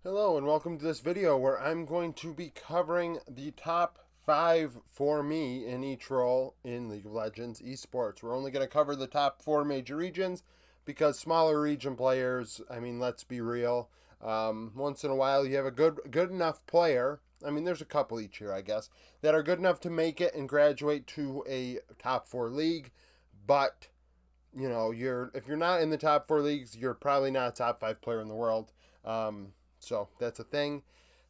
Hello and welcome to this video where I'm going to be covering the top 5 for me in each role in League of Legends esports. We're only going to cover the top 4 major regions because smaller region players, let's be real, once in a while you have a good enough player, there's a couple each year I guess, that are good enough to make it and graduate to a top 4 league, but if you're not in the top 4 leagues, you're probably not a top 5 player in the world. So that's a thing.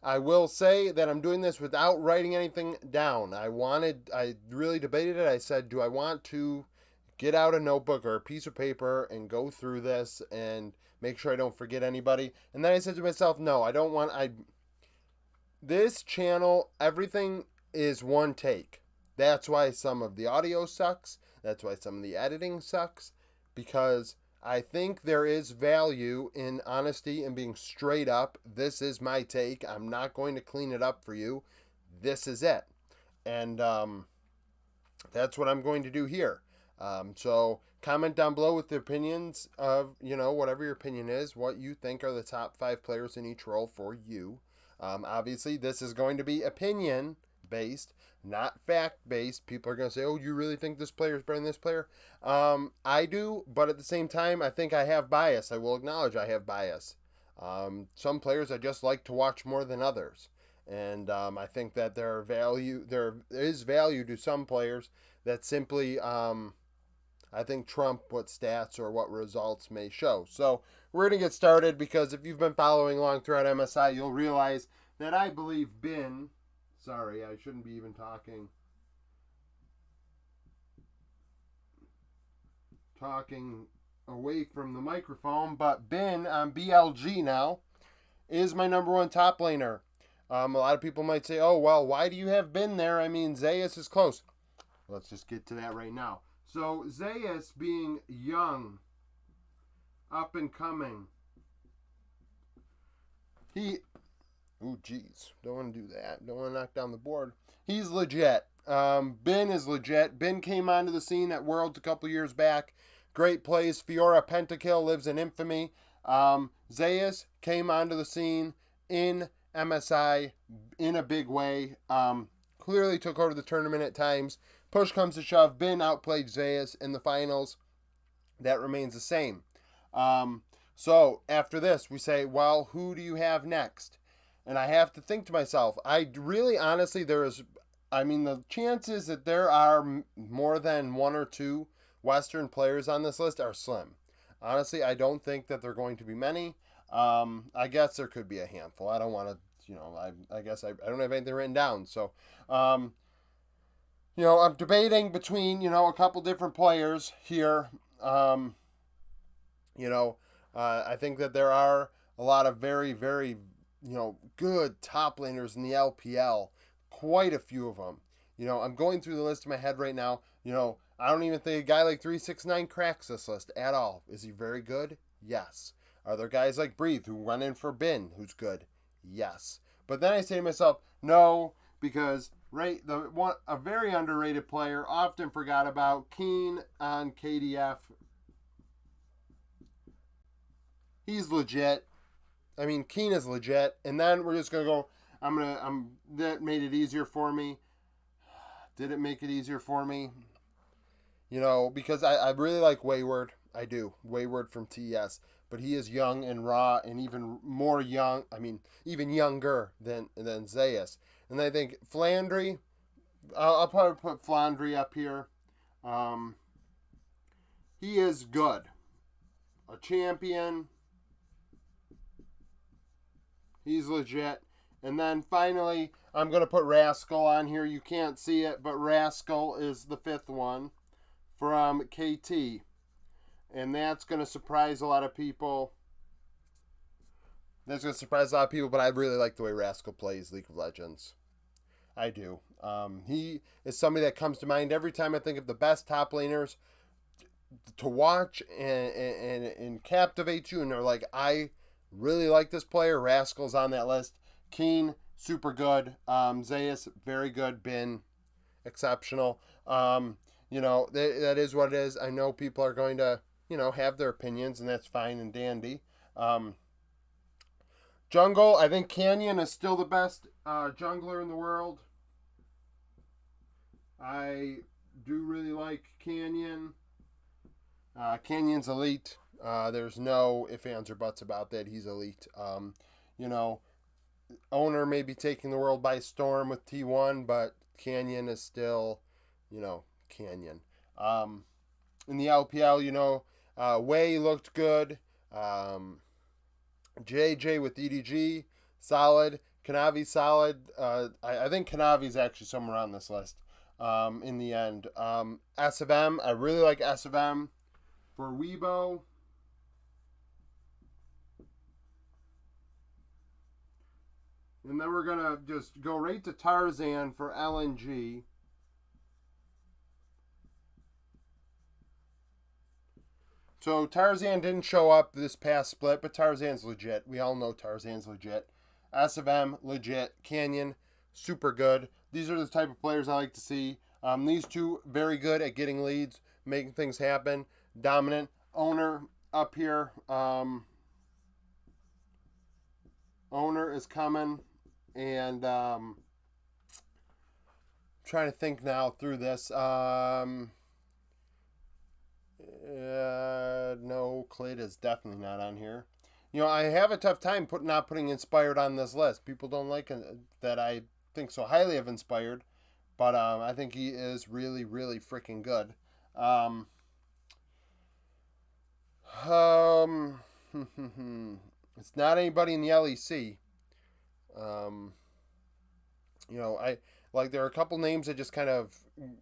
I will say that I'm doing this without writing anything down. I really debated it. I said, do I want to get out a notebook or a piece of paper and go through this and make sure I don't forget anybody? And then I said to myself, no, I don't want, this channel, everything is one take. That's why some of the audio sucks. That's why some of the editing sucks. Because I think there is value in honesty and being straight up. This is my take. I'm not going to clean it up for you. This is it. And that's what I'm going to do here. So comment down below with the opinions of, whatever your opinion is, what you think are the top 5 players in each role for you. Obviously, this is going to be opinion based, not fact based. People are going to say, oh, you really think this player is better than this player? I do, but at the same time, I think I have bias. I will acknowledge I have bias. Some players I just like to watch more than others. And I think that there is value to some players that simply, I think, trump what stats or what results may show. So we're going to get started because if you've been following along throughout MSI, you'll realize that I believe sorry, I shouldn't be even talking away from the microphone, but Bin on BLG now is my number 1 top laner. A lot of people might say, oh, well, why do you have Bin there? Zeus is close. Let's just get to that right now. So Zeus being young, up and coming, don't want to do that. Don't want to knock down the board. He's legit. Bin is legit. Bin came onto the scene at Worlds a couple years back. Great plays. Fiora Pentakill lives in infamy. Zeus came onto the scene in MSI in a big way. Clearly took over the tournament at times. Push comes to shove. Bin outplayed Zeus in the finals. That remains the same. So after this, we say, well, who do you have next? And I have to think to myself, the chances that there are more than 1 or 2 Western players on this list are slim. Honestly, I don't think that there are going to be many. I guess there could be a handful. I don't want to, I guess I don't have anything written down. So, I'm debating between, a couple different players here. I think that there are a lot of very, very, good top laners in the LPL. Quite a few of them. I'm going through the list in my head right now. I don't even think a guy like 369 cracks this list at all. Is he very good? Yes. Are there guys like Breathe who run in for Bin who's good? Yes. But then I say to myself, no, because a very underrated player, often forgot about, Keen on KDF. He's legit. Keen is legit. And then we're just going to go, that made it easier for me. Did it make it easier for me? Because I really like Wayward. I do. Wayward from TES. But he is young and raw and even more young. Even younger than Zeus. And I think Flandry, I'll probably put Flandry up here. He is good. A champion. He's legit. And then finally, I'm going to put Rascal on here. You can't see it, but Rascal is the 5th one from KT. And that's going to surprise a lot of people. But I really like the way Rascal plays League of Legends. I do. He is somebody that comes to mind every time I think of the best top laners to watch and captivate you. And they're like, I really like this player. Rascal's on that list. Keen, super good. Zeus, very good. Bin, exceptional. That is what it is. I know people are going to, have their opinions, and that's fine and dandy. Jungle, I think Canyon is still the best jungler in the world. I do really like Canyon. Canyon's elite. There's no ifs, ands, or buts about that. He's elite. You know, Owner may be taking the world by storm with T1, but Canyon is still, Canyon. In the LPL, Wei looked good. JJ with EDG, solid. Kanavi, solid. I think Kanavi's actually somewhere on this list in the end. S of M, I really like S of M. For Weibo, and then we're going to just go right to Tarzan for LNG. So Tarzan didn't show up this past split, but Tarzan's legit. We all know Tarzan's legit. S of M, legit. Canyon, super good. These are the type of players I like to see. These two, very good at getting leads, making things happen. Dominant. Owner up here. Owner is coming. And trying to think now through this. No, Clit is definitely not on here. I have a tough time not putting Inspired on this list. People don't like that I think so highly of Inspired, but I think he is really, really freaking good. It's not anybody in the LEC. I like there are a couple names that just kind of,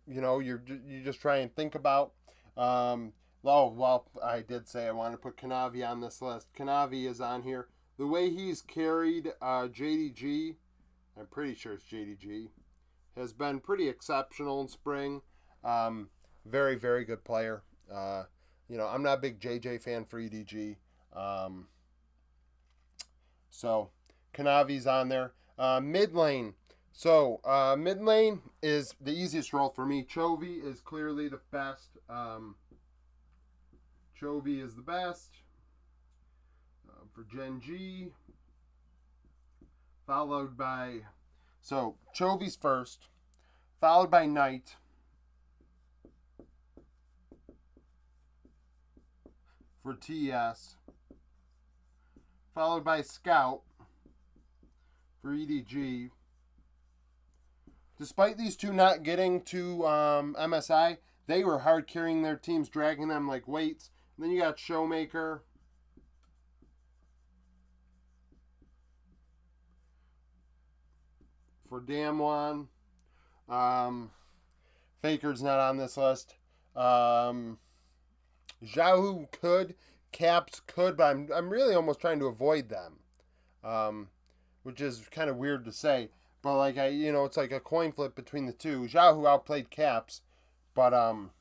you just try and think about. Well, I did say I want to put Kanavi on this list. Kanavi is on here. The way he's carried JDG, I'm pretty sure it's JDG, has been pretty exceptional in spring. Very, very good player. I'm not a big JJ fan for EDG. So, Kanavi's on there. Mid lane. So, mid lane is the easiest role for me. Chovy is clearly the best. Chovy is the best for Gen G. Followed by... So, Chovy's first. Followed by Knight. For TS. Followed by Scout for EDG. Despite these two not getting to MSI, they were hard carrying their teams, dragging them like weights. And then you got Showmaker. For Damwon. Faker's not on this list. Xiaohu could. Caps could, but I'm really almost trying to avoid them. Which is kind of weird to say. But it's like a coin flip between the two. Xiaohu outplayed Caps. But I'm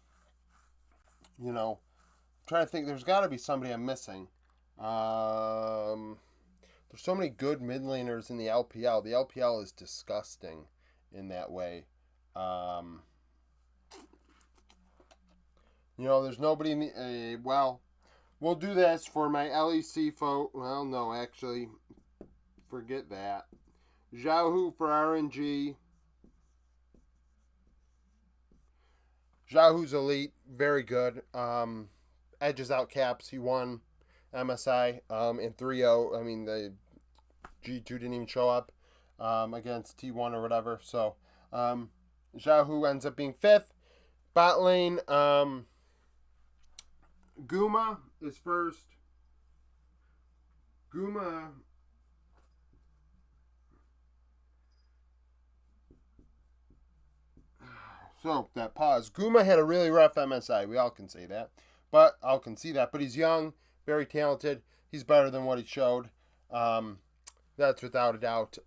trying to think. There's got to be somebody I'm missing. There's so many good mid laners in the LPL. The LPL is disgusting in that way. There's nobody in the... we'll do this for my LEC vote. Well, no, actually, forget that. Xiaohu for RNG. Xiaohu's elite, very good. Edges out Caps. He won MSI in 3-0. I mean, the G2 didn't even show up against T1 or whatever. So, Xiaohu ends up being fifth. Bot lane, Guma is first. Guma... So, that pause. Guma had a really rough MSI. We all can say that. But I'll concede that. But he's young, very talented. He's better than what he showed. That's without a doubt.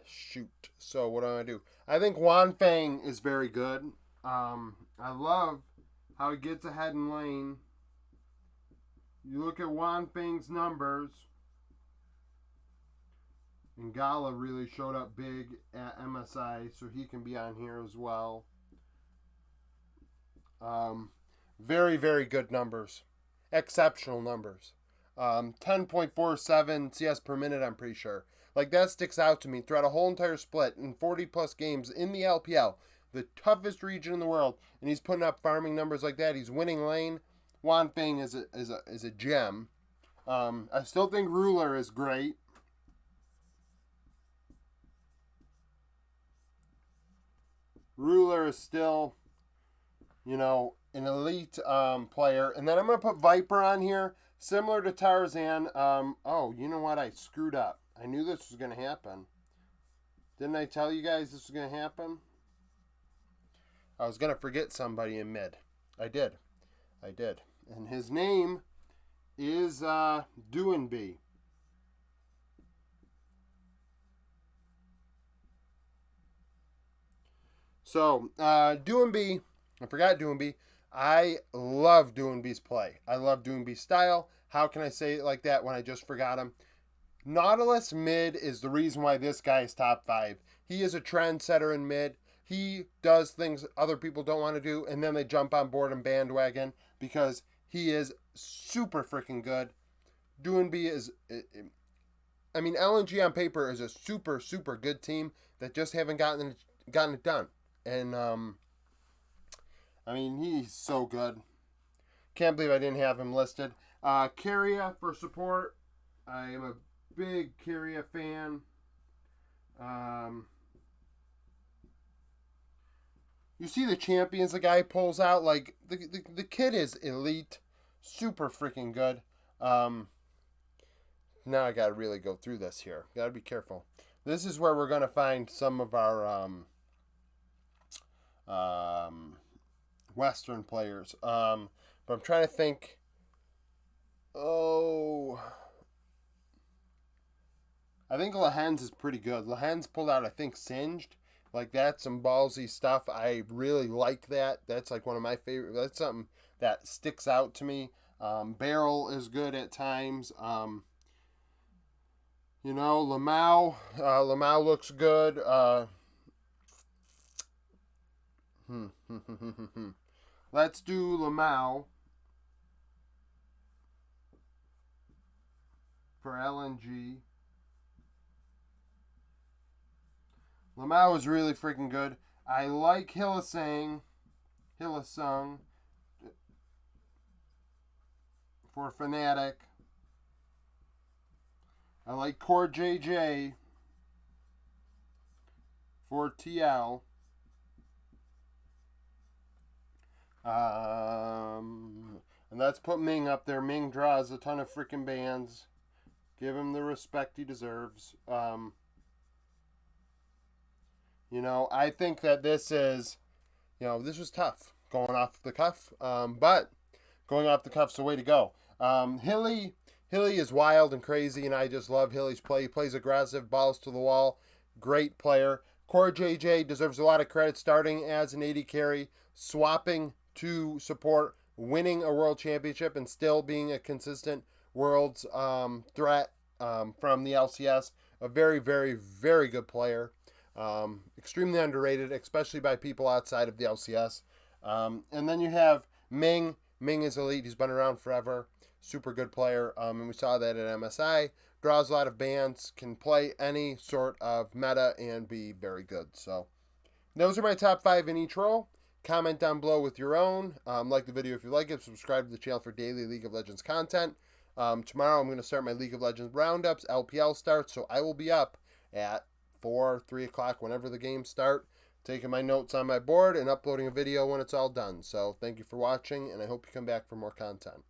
Shoot. So, what do I do? I think Wanfeng is very good. I love how he gets ahead in lane. You look at Wanfeng's numbers. And Gala really showed up big at MSI, so he can be on here as well. Very, very good numbers. Exceptional numbers. 10.47 CS per minute, I'm pretty sure. Like, that sticks out to me throughout a whole entire split in 40 plus games in the LPL, the toughest region in the world, and he's putting up farming numbers like that. He's winning lane. Wan Feng is a gem. I still think Ruler is great. Ruler is still, an elite player. And then I'm going to put Viper on here, similar to Tarzan. Oh, you know what? I screwed up. I knew this was going to happen. Didn't I tell you guys this was going to happen? I was going to forget somebody in mid. I did. And his name is Doinby. So, Doinby, I forgot Doinby. I love Doinby's play. I love Doinby's style. How can I say it like that when I just forgot him? Nautilus mid is the reason why this guy is top 5. He is a trendsetter in mid. He does things other people don't want to do, and then they jump on board and bandwagon because he is super freaking good. Doinby is, LNG on paper is a super, super good team that just haven't gotten it done. And, he's so good. Can't believe I didn't have him listed. Carrier for support. I am a big Carrier fan. You see the champions the guy pulls out. Like, the kid is elite. Super freaking good. Now I gotta really go through this here. Gotta be careful. This is where we're gonna find some of our Western players. But I'm trying to think. Oh, I think Lahens is pretty good. Lahens pulled out, I think, Singed. Like, that's some ballsy stuff. I really like that. That's like one of my favorite. That's something that sticks out to me. Barrel is good at times. Lamau. Lamau looks good. Let's do Lamau for LNG. Lamau is really freaking good. I like Hillisang for Fnatic. I like Core JJ for TL. And let's put Ming up there. Ming draws a ton of freaking bans. Give him the respect he deserves. I think that this is, this was tough going off the cuff. But going off the cuff's the way to go. Hilly is wild and crazy, and I just love Hilly's play. He plays aggressive, balls to the wall. Great player. Core JJ deserves a lot of credit starting as an AD carry, swapping to support, winning a world championship, and still being a consistent world's threat from the LCS. A very, very, very good player. Extremely underrated, especially by people outside of the LCS. And then you have Ming. Ming is elite. He's been around forever. Super good player. And we saw that at MSI. Draws a lot of bans. Can play any sort of meta and be very good. So those are my top 5 in each role. Comment down below with your own. Like the video if you like it. Subscribe to the channel for daily League of Legends content. Tomorrow I'm going to start my League of Legends roundups. LPL starts. So I will be up at 4, 3 o'clock, whenever the games start, taking my notes on my board and uploading a video when it's all done. So thank you for watching, and I hope you come back for more content.